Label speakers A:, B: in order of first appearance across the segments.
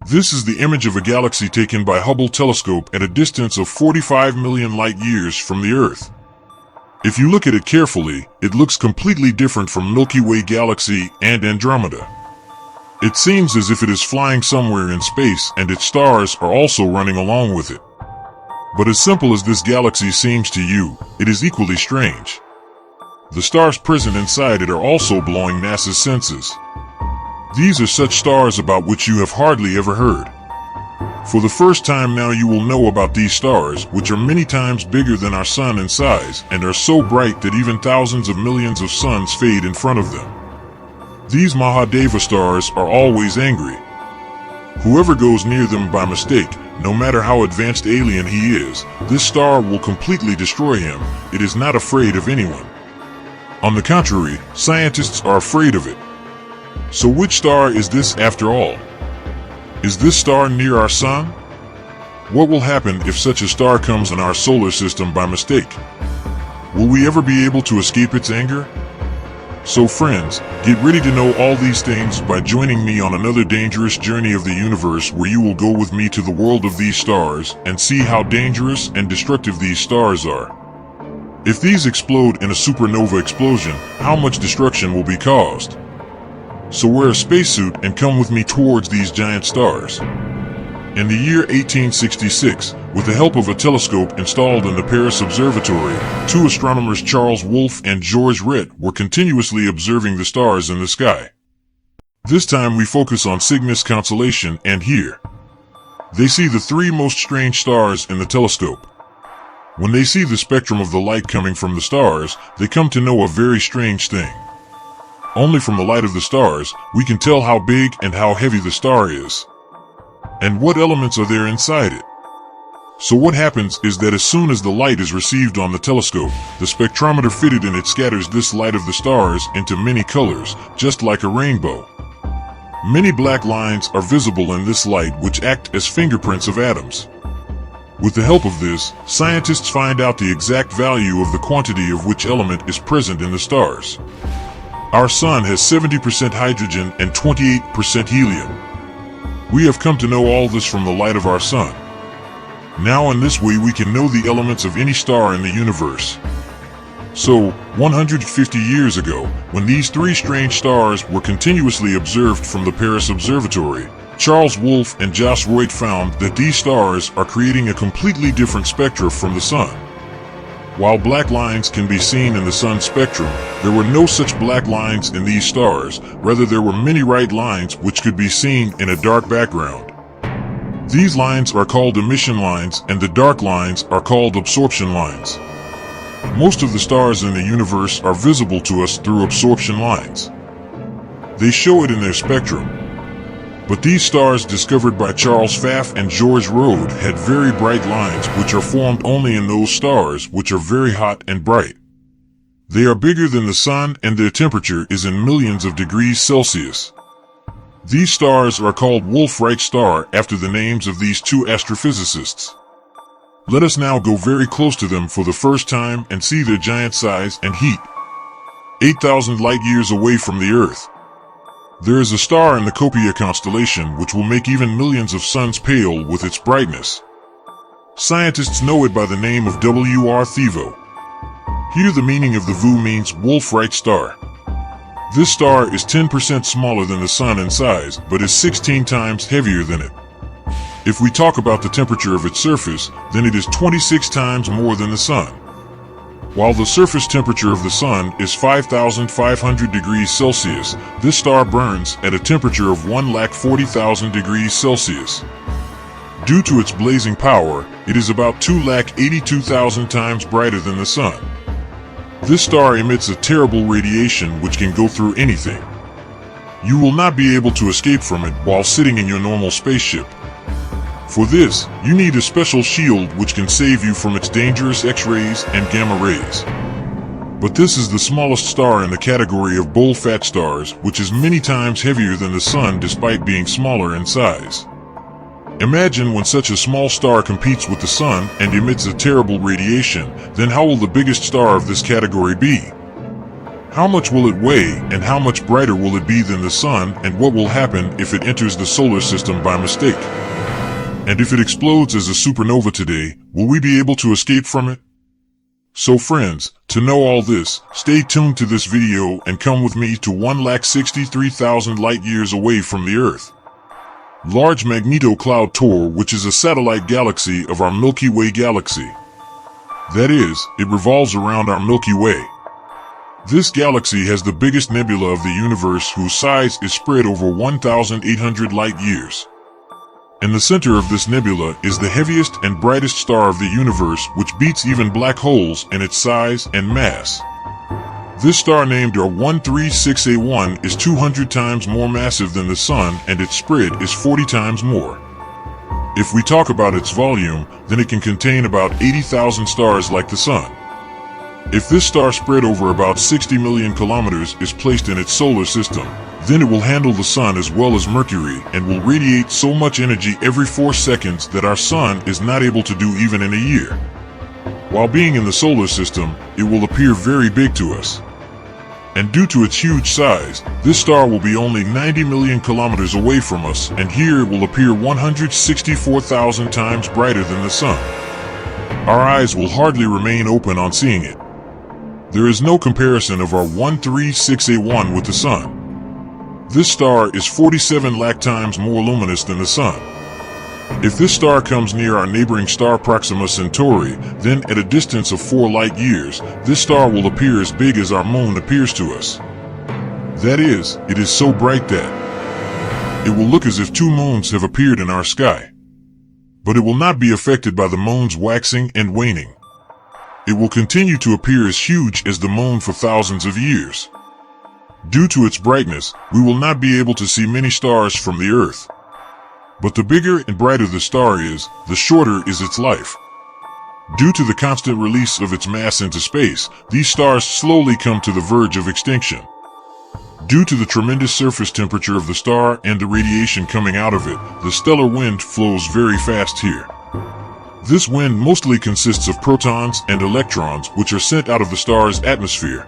A: This is the image of a galaxy taken by Hubble telescope at a distance of 45 million light-years from the Earth. If you look at it carefully, it looks completely different from Milky Way galaxy and Andromeda. It seems as if it is flying somewhere in space and its stars are also running along with it. But as simple as this galaxy seems to you, it is equally strange. The stars present inside it are also blowing NASA's senses. These are such stars about which you have hardly ever heard. For the first time now you will know about these stars, which are many times bigger than our sun in size and are so bright that even thousands of millions of suns fade in front of them. These Mahadeva stars are always angry. Whoever goes near them by mistake, no matter how advanced alien he is, this star will completely destroy him. It is not afraid of anyone. On the contrary, scientists are afraid of it. So which star is this after all? Is this star near our sun? What will happen if such a star comes in our solar system by mistake? Will we ever be able to escape its anger? So friends, get ready to know all these things by joining me on another dangerous journey of the universe, where you will go with me to the world of these stars and see how dangerous and destructive these stars are. If these explode in a supernova explosion, how much destruction will be caused? So wear a spacesuit and come with me towards these giant stars. In the year 1866, with the help of a telescope installed in the Paris Observatory, two astronomers, Charles Wolfe and Georges Rett, were continuously observing the stars in the sky. This time we focus on Cygnus constellation, and here they see the three most strange stars in the telescope. When they see the spectrum of the light coming from the stars, they come to know a very strange thing. Only from the light of the stars, we can tell how big and how heavy the star is, and what elements are there inside it. So what happens is that as soon as the light is received on the telescope, the spectrometer fitted in it scatters this light of the stars into many colors, just like a rainbow. Many black lines are visible in this light, which act as fingerprints of atoms. With the help of this, scientists find out the exact value of the quantity of which element is present in the stars. Our sun has 70% hydrogen and 28% helium. We have come to know all this from the light of our sun. Now in this way we can know the elements of any star in the universe. So, 150 years ago, when these three strange stars were continuously observed from the Paris Observatory, Charles Wolfe and Jos Rett found that these stars are creating a completely different spectrum from the sun. While black lines can be seen in the sun's spectrum, there were no such black lines in these stars. Rather, there were many white lines which could be seen in a dark background. These lines are called emission lines, and the dark lines are called absorption lines. Most of the stars in the universe are visible to us through absorption lines. They show it in their spectrum. But these stars discovered by Charles Pfaff and Georges Rett had very bright lines which are formed only in those stars which are very hot and bright. They are bigger than the sun, and their temperature is in millions of degrees Celsius. These stars are called Wolf-Rayet star after the names of these two astrophysicists. Let us now go very close to them for the first time and see their giant size and heat. 8,000 light-years away from the Earth, there is a star in the Copia constellation which will make even millions of suns pale with its brightness. Scientists know it by the name of WR Thevo. Here the meaning of the VU means Wolf-Rayet star. This star is 10% smaller than the sun in size, but is 16 times heavier than it. If we talk about the temperature of its surface, then it is 26 times more than the sun. While the surface temperature of the sun is 5,500 degrees Celsius, this star burns at a temperature of 1,40,000 degrees Celsius. Due to its blazing power, it is about 2,82,000 times brighter than the sun. This star emits a terrible radiation which can go through anything. You will not be able to escape from it while sitting in your normal spaceship. For this, you need a special shield which can save you from its dangerous X-rays and gamma rays. But this is the smallest star in the category of bull-fat stars, which is many times heavier than the sun despite being smaller in size. Imagine when such a small star competes with the sun and emits a terrible radiation, then how will the biggest star of this category be? How much will it weigh, and how much brighter will it be than the sun, and what will happen if it enters the solar system by mistake? And if it explodes as a supernova today, will we be able to escape from it? So friends, to know all this, stay tuned to this video and come with me to 1,63,000 light years away from the Earth. Large Magneto Cloud Tor, which is a satellite galaxy of our Milky Way galaxy. That is, it revolves around our Milky Way. This galaxy has the biggest nebula of the universe, whose size is spread over 1,800 light years. In the center of this nebula is the heaviest and brightest star of the universe, which beats even black holes in its size and mass. This star, named R136A1, is 200 times more massive than the Sun, and its spread is 40 times more. If we talk about its volume, then it can contain about 80,000 stars like the Sun. If this star, spread over about 60 million kilometers, is placed in its solar system, then it will handle the Sun as well as Mercury and will radiate so much energy every 4 seconds that our Sun is not able to do even in a year. While being in the solar system, it will appear very big to us. And due to its huge size, this star will be only 90 million kilometers away from us, and here it will appear 164,000 times brighter than the Sun. Our eyes will hardly remain open on seeing it. There is no comparison of our 136A1 with the Sun. This star is 47 lakh times more luminous than the Sun. If this star comes near our neighboring star Proxima Centauri, then at a distance of 4 light years, this star will appear as big as our moon appears to us. That is, it is so bright that it will look as if 2 moons have appeared in our sky. But it will not be affected by the moon's waxing and waning. It will continue to appear as huge as the moon for thousands of years. Due to its brightness, we will not be able to see many stars from the Earth. But the bigger and brighter the star is, the shorter is its life. Due to the constant release of its mass into space, these stars slowly come to the verge of extinction. Due to the tremendous surface temperature of the star and the radiation coming out of it, the stellar wind flows very fast here. This wind mostly consists of protons and electrons, which are sent out of the star's atmosphere.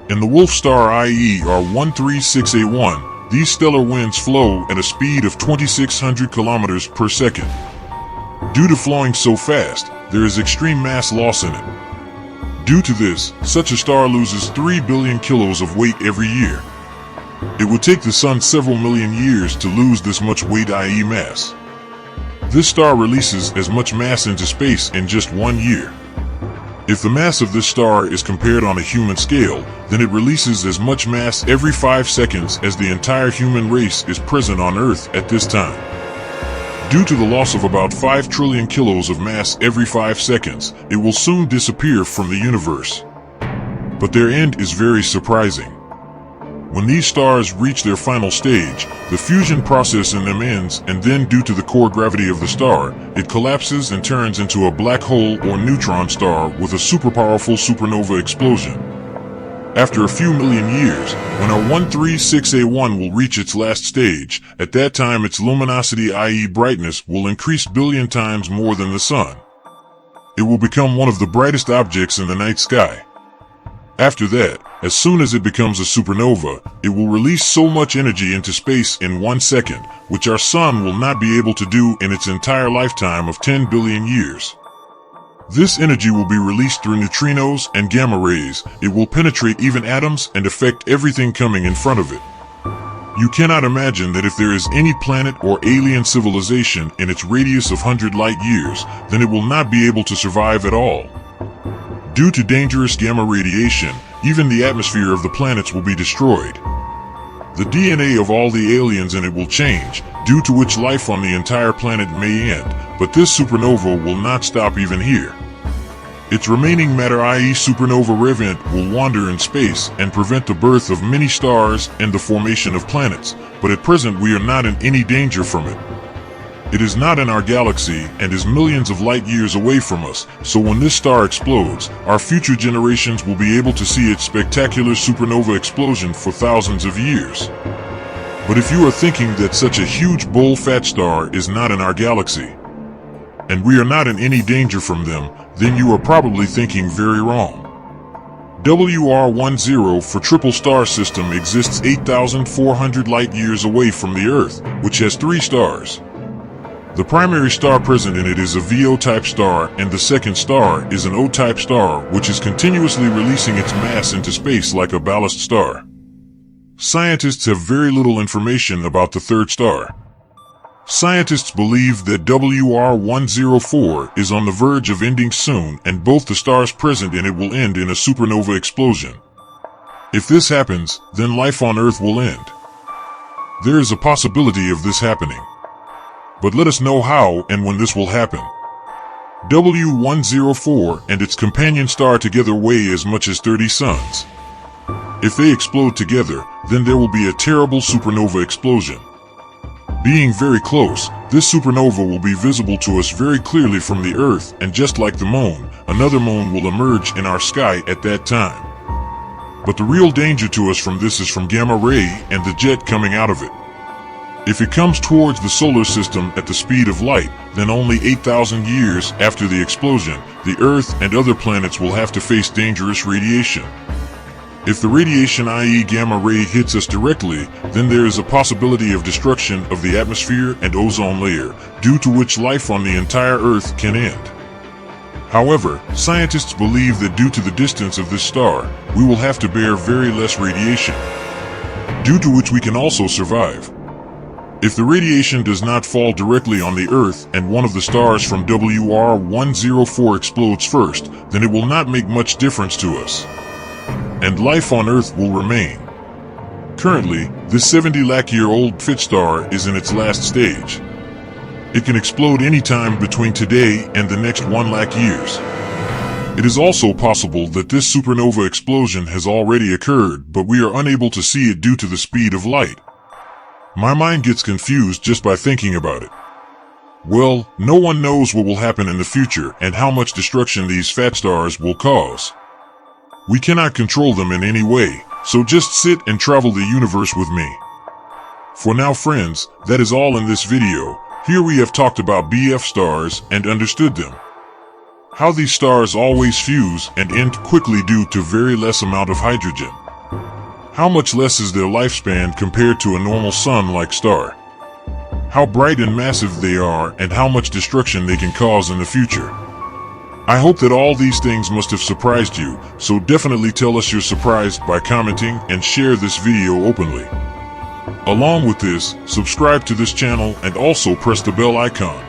A: In the Wolf star, i.e. R136A1, these stellar winds flow at a speed of 2,600 kilometers per second. Due to flowing so fast, there is extreme mass loss in it. Due to this, such a star loses 3 billion kilos of weight every year. It would take the Sun several million years to lose this much weight, i.e. mass. This star releases as much mass into space in just 1 year. If the mass of this star is compared on a human scale, then it releases as much mass every 5 seconds as the entire human race is present on Earth at this time. Due to the loss of about 5 trillion kilos of mass every 5 seconds, it will soon disappear from the universe. But their end is very surprising. When these stars reach their final stage, the fusion process in them ends, and then due to the core gravity of the star, it collapses and turns into a black hole or neutron star with a super powerful supernova explosion. After a few million years, when our 136A1 will reach its last stage, at that time its luminosity, i.e. brightness, will increase billion times more than the Sun. It will become one of the brightest objects in the night sky. After that, as soon as it becomes a supernova, it will release so much energy into space in 1 second, which our Sun will not be able to do in its entire lifetime of 10 billion years. This energy will be released through neutrinos and gamma rays. It will penetrate even atoms and affect everything coming in front of it. You cannot imagine that if there is any planet or alien civilization in its radius of 100 light years, then it will not be able to survive at all. Due to dangerous gamma radiation, even the atmosphere of the planets will be destroyed. The DNA of all the aliens in it will change, due to which life on the entire planet may end, but this supernova will not stop even here. Its remaining matter, i.e. supernova revent, will wander in space and prevent the birth of many stars and the formation of planets, but at present we are not in any danger from it. It is not in our galaxy and is millions of light years away from us, so when this star explodes, our future generations will be able to see its spectacular supernova explosion for thousands of years. But if you are thinking that such a huge bull-fat star is not in our galaxy, and we are not in any danger from them, then you are probably thinking very wrong. WR10 for triple star system exists 8,400 light-years away from the Earth, which has 3 stars. The primary star present in it is a VO-type star, and the second star is an O-type star, which is continuously releasing its mass into space like a ballast star. Scientists have very little information about the third star. Scientists believe that WR104 is on the verge of ending soon, and both the stars present in it will end in a supernova explosion. If this happens, then life on Earth will end. There is a possibility of this happening. But let us know how and when this will happen. W104 and its companion star together weigh as much as 30 suns. If they explode together, then there will be a terrible supernova explosion. Being very close, this supernova will be visible to us very clearly from the Earth, and just like the moon, another moon will emerge in our sky at that time. But the real danger to us from this is from gamma ray and the jet coming out of it. If it comes towards the solar system at the speed of light, then only 8,000 years after the explosion, the Earth and other planets will have to face dangerous radiation. If the radiation, i.e. gamma ray, hits us directly, then there is a possibility of destruction of the atmosphere and ozone layer, due to which life on the entire Earth can end. However, scientists believe that due to the distance of this star, we will have to bear very less radiation, due to which we can also survive. If the radiation does not fall directly on the Earth and one of the stars from WR104 explodes first, then it will not make much difference to us, and life on Earth will remain. Currently, this 70-lakh-year-old fit star is in its last stage. It can explode anytime between today and the next 1 lakh years. It is also possible that this supernova explosion has already occurred, but we are unable to see it due to the speed of light. My mind gets confused just by thinking about it. Well, no one knows what will happen in the future and how much destruction these fat stars will cause. We cannot control them in any way, so just sit and travel the universe with me. For now, friends, that is all in this video. Here we have talked about BF stars and understood them. How these stars always fuse and end quickly due to very less amount of hydrogen. How much less is their lifespan compared to a normal sun-like star? How bright and massive they are, and how much destruction they can cause in the future. I hope that all these things must have surprised you, so definitely tell us you're surprised by commenting and share this video openly. Along with this, subscribe to this channel and also press the bell icon.